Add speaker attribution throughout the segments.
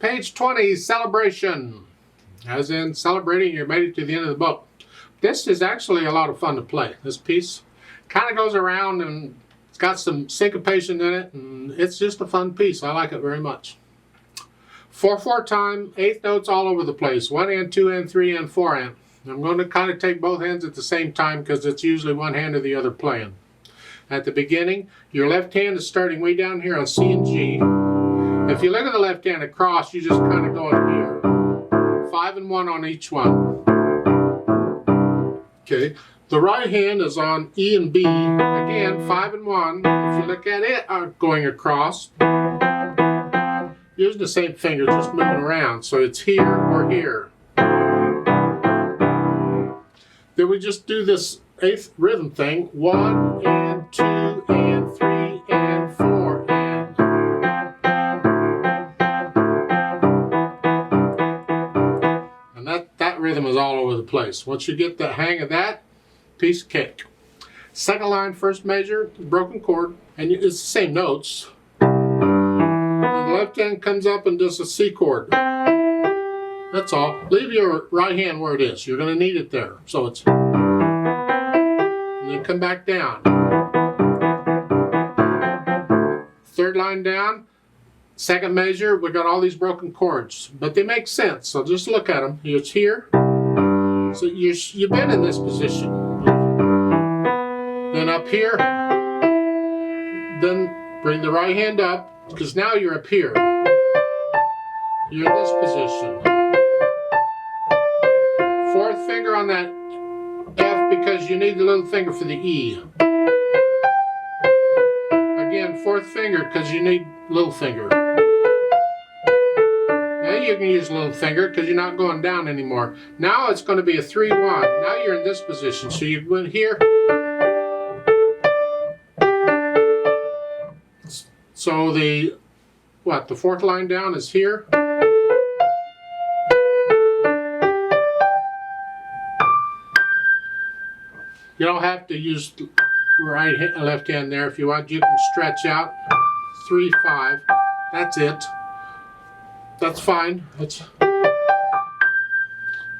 Speaker 1: Page 20, celebration. As in celebrating, you made it to the end of the book. This is actually a lot of fun to play. This piece kind of goes around and it's got some syncopation in it, and it's just a fun piece. I like it very much. 4/4 time, eighth notes all over the place. 1 and 2 and 3 and 4 and. I'm going to kind of take both hands at the same time because it's usually one hand or the other playing. At the beginning, your left hand is starting way down here on C and G. If you look at the left hand across, you just kind of go in here. 5 and 1 on each one. Okay. The right hand is on E and B. Again, 5 and 1. If you look at it going across, using the same finger, just moving around. So it's here or here. Then we just do this eighth rhythm thing. 1 and 2 and 3 and 4 and. And that rhythm is all over the place. Once you get the hang of that, piece of cake. Second line, first measure, broken chord, and it's the same notes. And the left hand comes up and does a C chord. That's all. Leave your right hand where it is. You're going to need it there. So it's, and then come back down. Third line down, second measure, we got all these broken chords, but they make sense. So just look at them. It's here. So you've been in this position. Then up here. Then bring the right hand up, because now you're up here. You're in this position. Fourth finger on that F because you need the little finger for the E. Again, fourth finger because you need little finger. Now you can use little finger because you're not going down anymore. Now it's going to be a 3-1. Now you're in this position. So you went here. So the fourth line down is here. You don't have to use right hand, left hand there. If you want, you can stretch out 3/5. That's it. That's fine.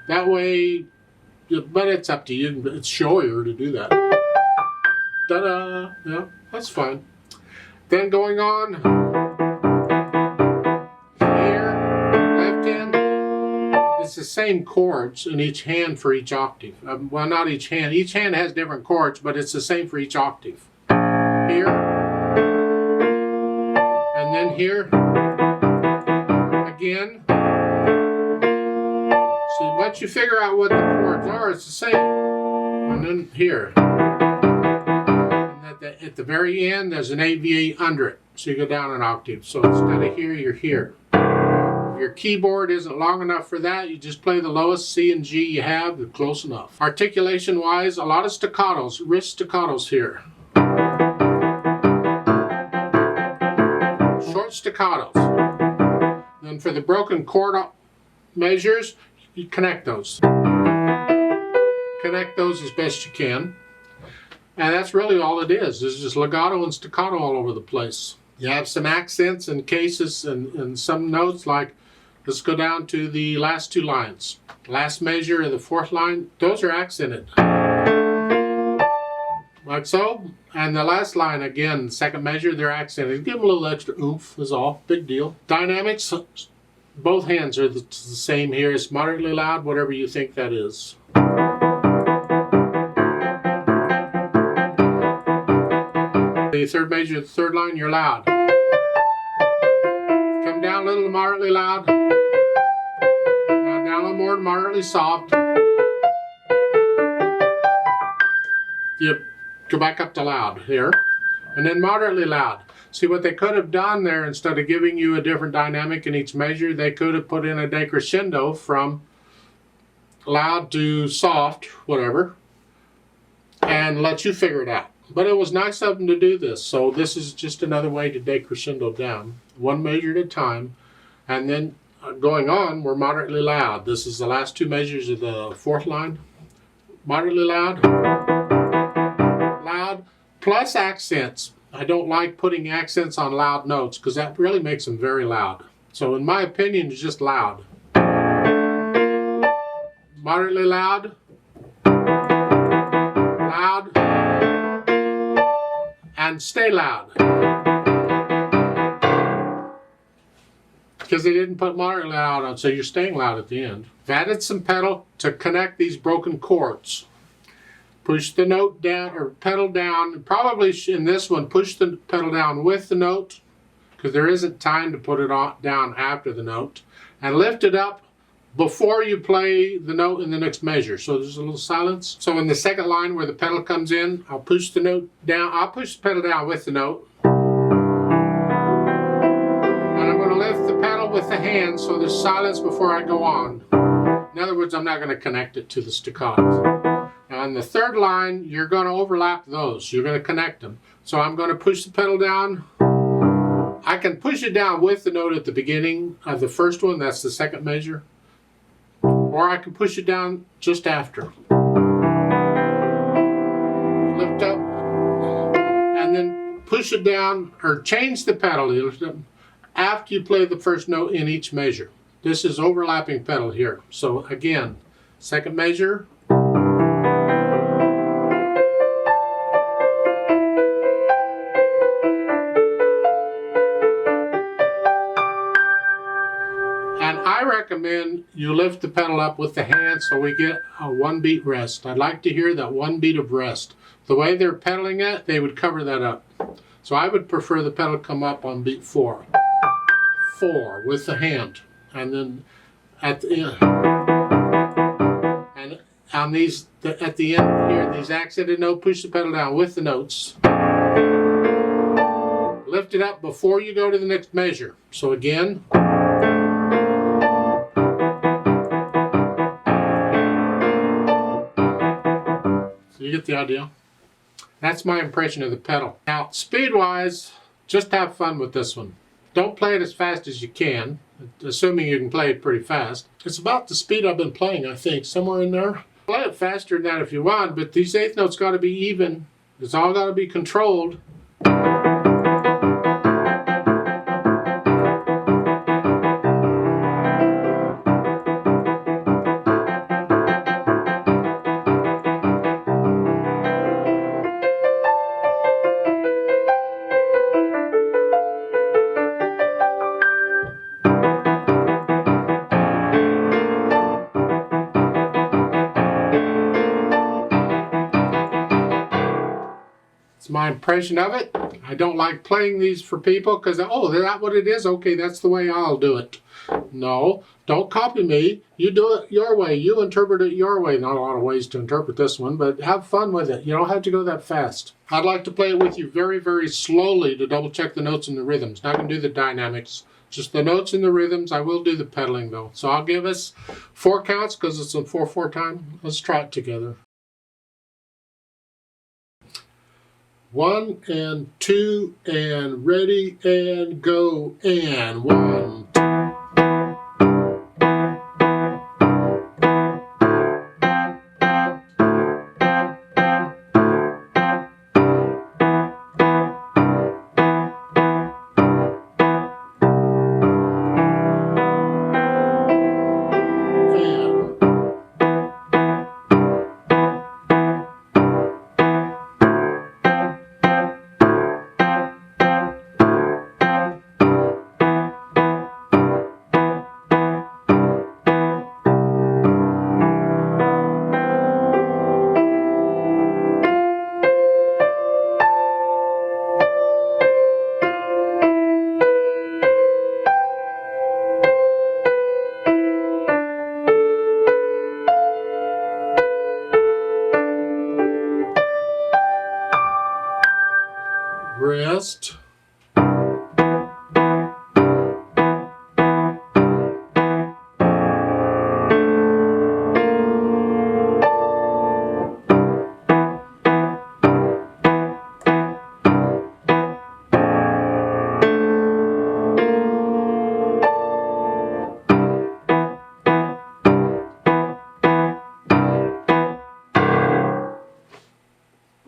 Speaker 1: That way, but it's up to you. It's showier to do that. Ta-da! Yeah, that's fine. Then going on here, left hand. It's the same chords in each hand for each octave. Well, not each hand. Each hand has different chords, but it's the same for each octave. Here. And then here. Again. So once you figure out what the chords are, it's the same. And then here. And at the very end, there's an AVA under it. So you go down an octave. So instead of here, you're here. Your keyboard isn't long enough for that, you just play the lowest C and G you have, you're close enough. Articulation wise, a lot of staccatos, wrist staccatos here. Short staccatos. Then for the broken chord measures, you connect those. Connect those as best you can. And that's really all it is. There's just legato and staccato all over the place. You have some accents and cases and some notes like, let's go down to the last two lines. Last measure of the fourth line, those are accented. Like so. And the last line, again, second measure, they're accented. Give them a little extra oomph is all. Big deal. Dynamics, both hands are the same here. It's moderately loud, whatever you think that is. The third measure, the third line, you're loud. Come down a little moderately loud. Now down a little more moderately soft. You go back up to loud here. And then moderately loud. See what they could have done there, instead of giving you a different dynamic in each measure, they could have put in a decrescendo from loud to soft, whatever, and let you figure it out. But it was nice of them to do this. So this is just another way to decrescendo down, one measure at a time. And then going on, we're moderately loud. This is the last two measures of the fourth line. Moderately loud, loud, plus accents. I don't like putting accents on loud notes because that really makes them very loud. So in my opinion, it's just loud. Moderately loud, loud, and stay loud. Because they didn't put moderately loud on, so you're staying loud at the end. I've added some pedal to connect these broken chords. Push the note down, or pedal down. Probably in this one, push the pedal down with the note, because there isn't time to put it down after the note. And lift it up before you play the note in the next measure. So there's a little silence. So in the second line where the pedal comes in, I'll push the note down. I'll push the pedal down with the note. And I'm going to lift the pedal with the hand so there's silence before I go on. In other words, I'm not going to connect it to the staccato. Now in the third line, you're going to overlap those. You're going to connect them. So I'm going to push the pedal down. I can push it down with the note at the beginning of the first one. That's the second measure. Or I can push it down just after. Lift up, and then push it down, or change the pedal after you play the first note in each measure. This is overlapping pedal here. So again, second measure. I recommend you lift the pedal up with the hand so we get a 1 beat rest. I'd like to hear that 1 beat of rest. The way they're pedaling it, they would cover that up. So I would prefer the pedal come up on beat 4. 4 with the hand. And then at the end, and on these, at the end here, these accented notes, push the pedal down with the notes. Lift it up before you go to the next measure. So again. You get the idea? That's my impression of the pedal. Now, speed-wise, just have fun with this one. Don't play it as fast as you can, assuming you can play it pretty fast. It's about the speed I've been playing, I think, somewhere in there. Play it faster than that if you want, but these eighth notes got to be even. It's all got to be controlled. It's my impression of it. I don't like playing these for people because, oh, is that what it is? Okay, that's the way I'll do it. No, don't copy me. You do it your way. You interpret it your way. Not a lot of ways to interpret this one, but have fun with it. You don't have to go that fast. I'd like to play it with you very, very slowly to double check the notes and the rhythms. Not going to do the dynamics. Just the notes and the rhythms. I will do the pedaling though. So I'll give us 4 counts because it's a 4/4 time. Let's try it together. 1 and 2 and ready and go and 1, 2. Rest.